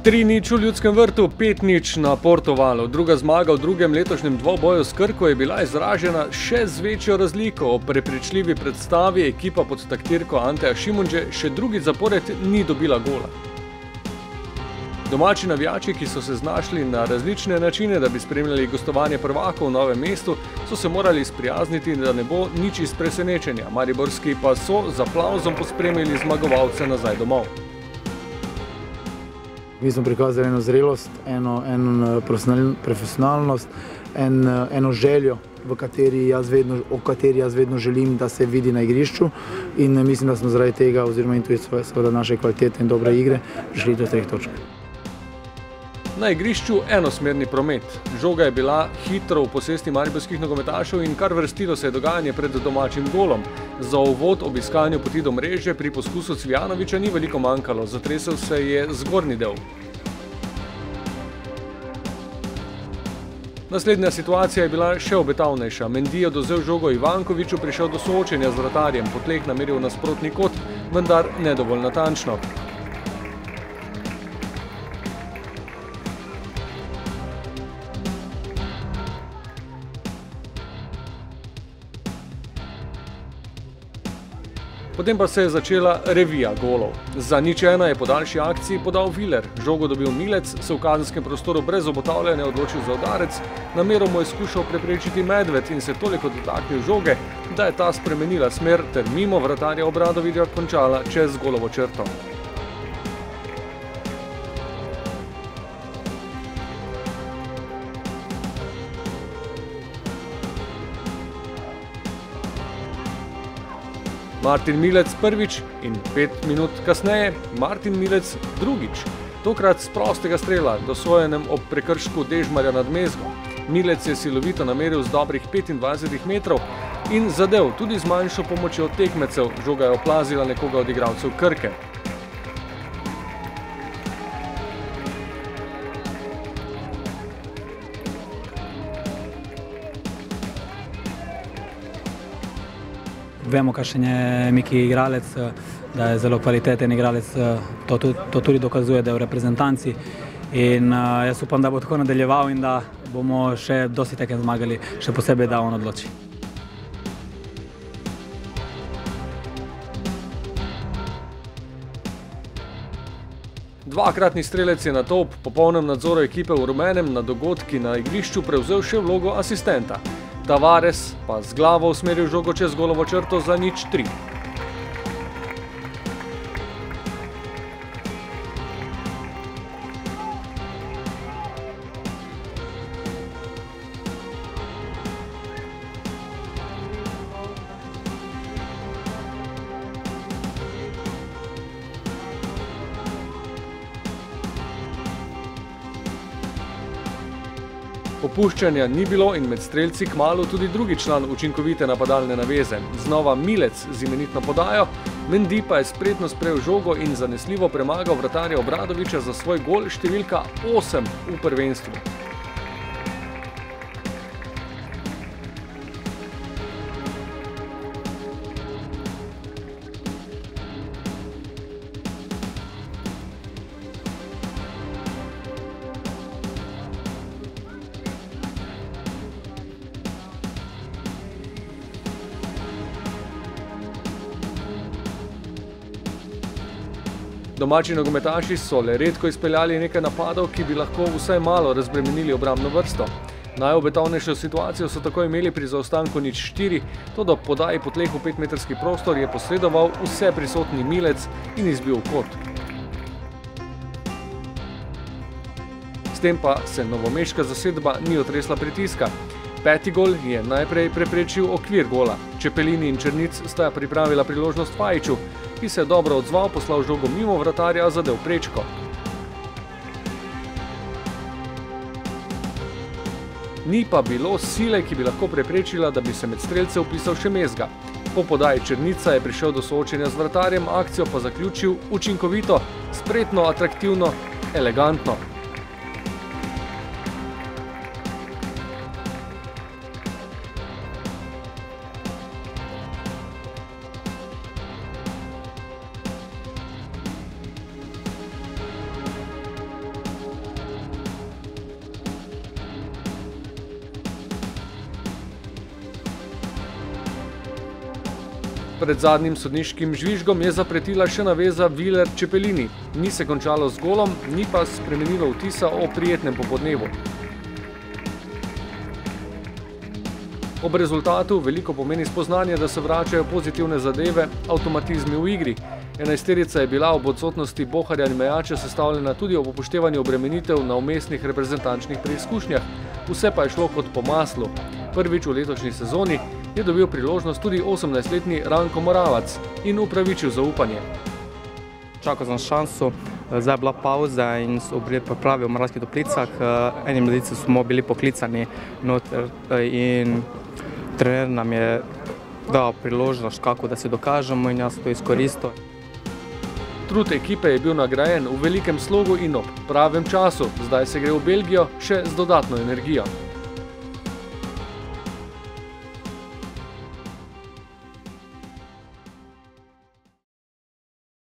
3:0 v Ljudskem vrtu, 5:0 na Portovalu. Druga zmaga v drugem letošnjem dvoboju s Krko je bila izražena še z večjo razliko. Ob prepričljivi predstavi ekipa pod taktirko Anteja Šimundže še drugič zapored ni dobila gola. Domači navijači, ki so se znašli na različne načine, da bi spremljali gostovanje prvakov v Novem mestu, so se morali sprijazniti, da ne bo nič iz presenečenja. Mariborski pa so z aplavzom pospremili zmagovalce nazaj domov. Mi smo prikazali eno zrelost, eno profesionalnost, eno željo, o kateri jaz vedno želim, da se vidi na igrišču, in mislim, da smo zaradi tega, oziroma in tudi seveda naše kvalitete in dobre igre, prišli do 3 točk. Na igrišču enosmerni promet. Žoga je bila hitro v posesti mariborskih nogometašev in kar vrstilo se je dogajanje pred domačim golom. Za uvod ob iskanju poti do mreže pri poskusu Cvijanovića ni veliko manjkalo, zatresel se je zgornji del. Naslednja situacija je bila še obetavnejša. Mendy je dozel žogo Ivankoviću, prišel do soočenja z vratarjem, po tleh nameril nasprotni kot, vendar ne dovolj natančno. Potem pa se je začela revija golov. Za 0:1 je po daljši akciji podal Viler. Žogo dobil Milec, se v kazenskem prostoru brez obotavljanja odločil za udarec, nameroma je skušal preprečiti Medved in se toliko dotaknil žoge, da je ta spremenila smer ter mimo vratarja Obradovića končala čez golovo črto. Martin Milec prvič in 5 minut kasneje Martin Milec drugič. Tokrat z prostega strela, dosojenem ob prekršku Dežmarja nad Mezgo. Milec je silovito nameril z dobrih 25 metrov in zadev tudi z manjšo pomočjo tekmecev. Žoga je oplazila nekoga od igralcev Krke. Vemo, kakšen je Miki igralec, da je zelo kvaliteten igralec, to tudi dokazuje, da je v reprezentanci. In jaz upam, da bo tako nadaljeval in da bomo še dosti tekem zmagali, še posebej, da on odloči. Dvakratni strelec je nato ob popolnem nadzoru ekipe v rumenem na dogodki na igrišču prevzel še vlogo asistenta. Tavares pa z glavo usmeril žogo čez golovo črto za 0:3. Popuščanja ni bilo in med strelci kmalu tudi drugi član učinkovite napadalne naveze. Znova Milec z imenitno podajo, Mendy pa je spretno sprejel žogo in zanesljivo premagal vratarja Obradovića za svoj gol številka 8 v prvenstvu. Domači nogometaši so le redko izpeljali nekaj napadov, ki bi lahko vsaj malo razbremenili obrambno vrsto. Najobetavnejšo situacijo so tako imeli pri zaostanku 0:4, toda ob podaji po tleh v 5-metrski prostor je posredoval vse prisotni Milec in izbil kot. S tem pa se novomeška zasedba ni otresla pritiska. 5. gol je najprej preprečil okvir gola. Čepelini in Črnic sta pripravila priložnost Fajiću, ki se je dobro odzval, poslal žogo mimo vratarja, a zadel prečko. Ni pa bilo sile, ki bi lahko preprečila, da bi se med strelce vpisal še Mezga. Po podaji Črnica je prišel do soočenja z vratarjem, akcijo pa zaključil učinkovito, spretno, atraktivno, elegantno. Pred zadnjim sodniškim žvižgom je zapretila še naveza Viler Čepelini. Ni se končalo z golom, ni pa spremenilo vtisa o prijetnem popodnevu. Ob rezultatu veliko pomeni spoznanje, da se vračajo pozitivne zadeve, avtomatizmi v igri. Enajsterica je bila ob odsotnosti Boharja in Mejače sestavljena tudi ob upoštevanju obremenitev na vmesnih reprezentančnih preizkušnjah. Vse pa je šlo kot po maslu. Prvič v letošnji sezoni je dobil priložnost tudi 18-letni Ranko Moravac in upravičil zaupanje. Čakal sem šanso, zdaj je bila pauza in so bili pripravi v Moravskih Toplicah. Eni mladici smo bili poklicani noter in trener nam je dal priložnost, kako da se dokažemo, in jaz to izkoristil. Trud ekipe je bil nagrajen v velikem slogu in ob pravem času. Zdaj se gre v Belgijo še z dodatno energijo.